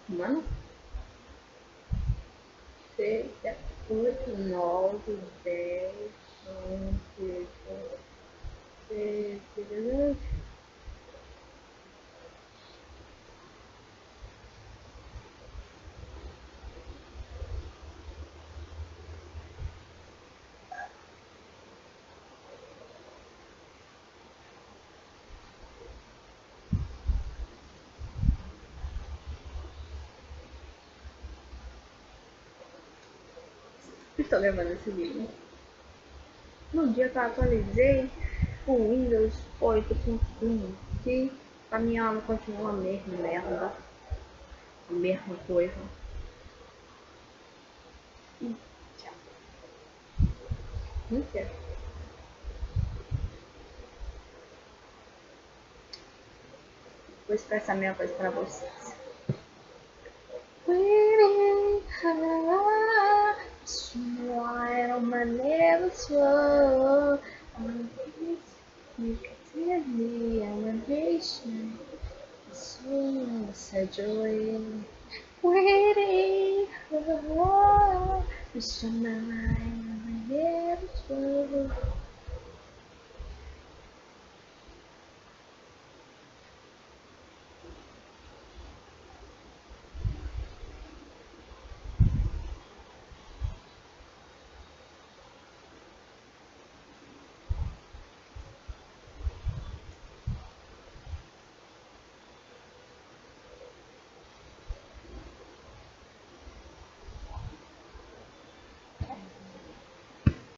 Mano, 6, 7, 8, 9, 10, 11, 12, 13. Estou gravando esse vídeo. No dia que eu atualizei o Windows 8.1, que a minha aula continua a mesma merda, a mesma coisa. E tchau. Não quero. Vou expressar a minha voz para vocês. Smile on my never slow. You can tell me I'm impatient. So exaggerating. Waiting for Mr. Mind on my never slow.